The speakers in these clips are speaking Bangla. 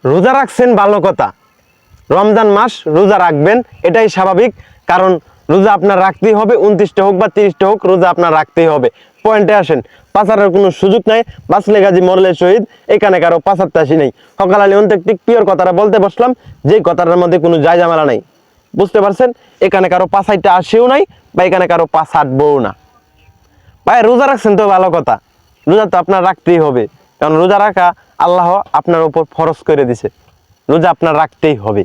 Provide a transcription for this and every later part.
রোজা রাখছেন ভালো কথা, রমজান মাস রোজা রাখবেন এটাই স্বাভাবিক, কারণ রোজা আপনার রাখতেই হবে, 29টা হোক বা 30টা হোক রোজা আপনার রাখতেই হবে। পয়েন্টে আসেন, পাচারের কোনো সুযোগ নাই, বাঁচলে গাজী মরলে শহীদ, এখানে কারো পাচারতে আসি নেই। সকাল আলী অন্তেকটিক পিওর কথাটা বলতে বসলাম, যে কথাটার মধ্যে কোনো যায় ঝামেলা নাই, বুঝতে পারছেন? এখানে কারো পাচাইতে আসেও নাই বা এখানে কারো পাচাটবও না। ভাই রোজা রাখছেন তো ভালো কথা, রোজা তো আপনার রাখতেই হবে, কারণ রোজা রাখা আল্লাহ আপনার উপর ফরজ করে দিছে, রোজা আপনার রাখতেই হবে,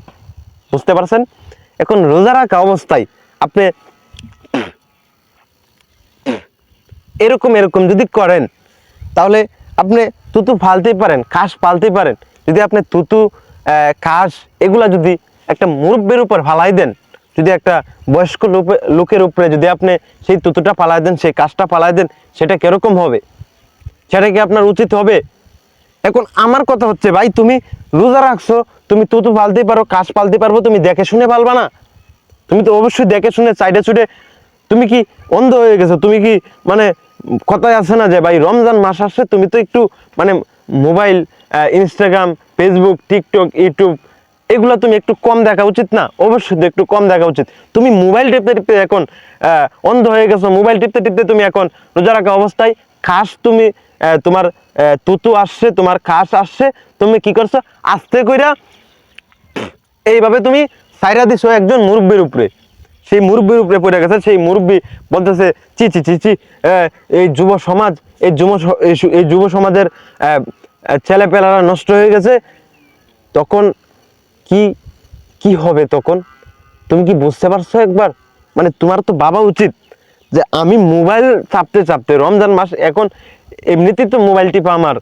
বুঝতে পারছেন? এখন রোজা রাখা অবস্থায় আপনি এরকম এরকম যদি করেন, তাহলে আপনি তুতু ফালতেই পারেন, কাশ পালতেই পারেন। যদি আপনি তুতু কাশ এগুলা যদি একটা মুরব্বের উপর ফালাই দেন, যদি একটা বয়স্ক লোকের উপরে যদি আপনি সেই তুতুটা ফালাই দেন, সেই কাশটা ফালাই দেন, সেটা কিরকম হবে? সেটা কি আপনার উচিত হবে? এখন আমার কথা হচ্ছে, ভাই তুমি রোজা রাখছো, তুমি তুতু পালতেই পারো, কাশ পালতে পারবো, তুমি দেখে শুনে পালবা না? তুমি তো অবশ্যই দেখে শুনে সাইডে ছুটে, তুমি কি অন্ধ হয়ে গেছো? তুমি কি মানে কথায় আছে না যে ভাই রমজান মাস আসছে, তুমি তো একটু মানে mobile, Instagram, Facebook, TikTok, YouTube এগুলো তুমি একটু কম দেখা উচিত না? অবশ্যই একটু কম দেখা উচিত। তুমি মোবাইল টিপতে টিপতে এখন অন্ধ হয়ে গেছো, মোবাইল টিপতে টিপতে তুমি এখন রোজা রাখা অবস্থায় খাস তুমি তোমার তুতু আসছে, তোমার খাস আসছে, তুমি কি করছো? আস্তে কইরা এইভাবে তুমি সাইরা দিছো একজন মুরব্বীর উপরে, সেই মুরব্বীর উপরে পড়ে গেছে, সেই মুরব্বী বলতেছে চি চি চি চি, এই যুব সমাজ, এই যুব সমাজের ছেলেপেলারা নষ্ট হয়ে গেছে। তখন কি কি হবে তখন? তুমি কি বুঝতে পারছো একবার? মানে তোমার তো ভাবা উচিত যে আমি মোবাইল চাপতে চাপতে, রমজান মাস এখন এমনিতেই তো মোবাইল টিপা আমার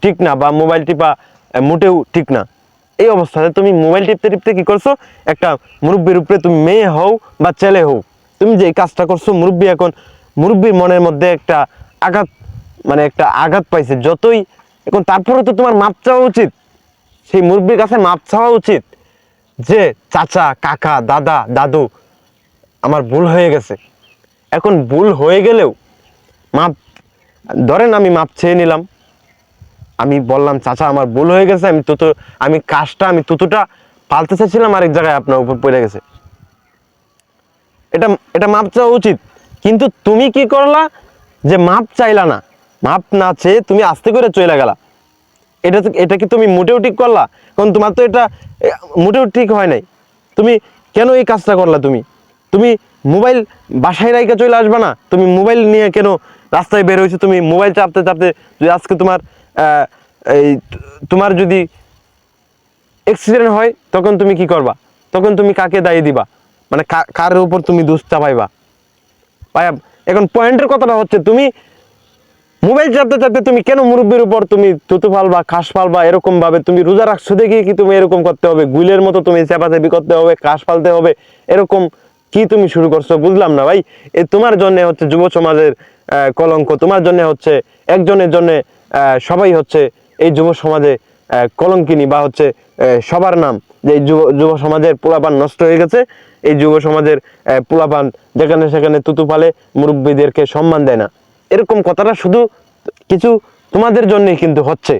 ঠিক না, বা মোবাইল টিপা মোটেও ঠিক না। এই অবস্থাতে তুমি মোবাইল টিপতে টিপতে কি করছো? একটা মুরব্বীর উপরে, তুমি মেয়ে হও বা ছেলে হও, তুমি যে কাজটা করছো, মুরব্বী এখন মুরব্বীর মনের মধ্যে একটা আঘাত, মানে একটা আঘাত পাইছে যতই এখন, তারপরে তো তোমার মাপ চাওয়া উচিত, সেই মুরব্বীর কাছে মাপ চাওয়া উচিত যে চাচা, কাকা, দাদা, দাদু আমার ভুল হয়ে গেছে। এখন ভুল হয়ে গেলেও মাপ, ধরেন আমি মাপ চেয়ে নিলাম, আমি বললাম চাচা আমার ভুল হয়ে গেছে, আমি কাজটা, আমি তুতুটা পালতে চাইছিলাম আরেক জায়গায়, আপনার উপর পড়ে গেছে, এটা এটা মাপ চাওয়া উচিত। কিন্তু তুমি কি করলা? যে মাপ চাইলা না, মাপ না চেয়ে তুমি আস্তে করে চলে গেলা, এটা কি তুমি মোটেও ঠিক করলা? কারণ তোমার তো এটা মোটেও ঠিক হয় নাই। তুমি কেন এই কাজটা করলা? তুমি তুমি মোবাইল বাসায় রাইখা চলে আসবা না? তুমি মোবাইল নিয়ে কেন রাস্তায় বের হয়েছো? তুমি মোবাইল চাপতে চাপতে যদি আজকে এই তোমার যদি অ্যাক্সিডেন্ট হয়, তখন তুমি কি করবা? তখন তুমি কাকে দায়ী দিবা? মানে কার উপর তুমি দোষ চাপাইবা? ভাইয়া এখন পয়েন্টের কথাটা হচ্ছে, তুমি মোবাইল চাপতে চাপতে তুমি কেন মুরব্বীর উপর তুমি তুতু ফালবা, খাস ফালবা? এরকম ভাবে তুমি রোজা রাখছো দেখি কি তুমি এরকম করতে হবে? গুইলের মতো তুমি চেপাচেপি করতে হবে, কাশ ফালতে হবে, এরকম কি তুমি শুরু করছো? বুঝলাম না ভাই। এ তোমার জন্য হচ্ছে যুব সমাজের কলঙ্ক, তোমার জন্য হচ্ছে একজনের জন্য সবাই হচ্ছে এই যুব সমাজে কলঙ্কিনী, বা হচ্ছে সবার নাম যে যুব সমাজের পোলাপান নষ্ট হয়ে গেছে। এই যুব সমাজের পোলাপান যেখানে সেখানে তুতু ফালে, মুরব্বীদেরকে সম্মান দেয় না, এরকম কথাটা শুধু কিছু তোমাদের জন্যই কিন্তু হচ্ছে।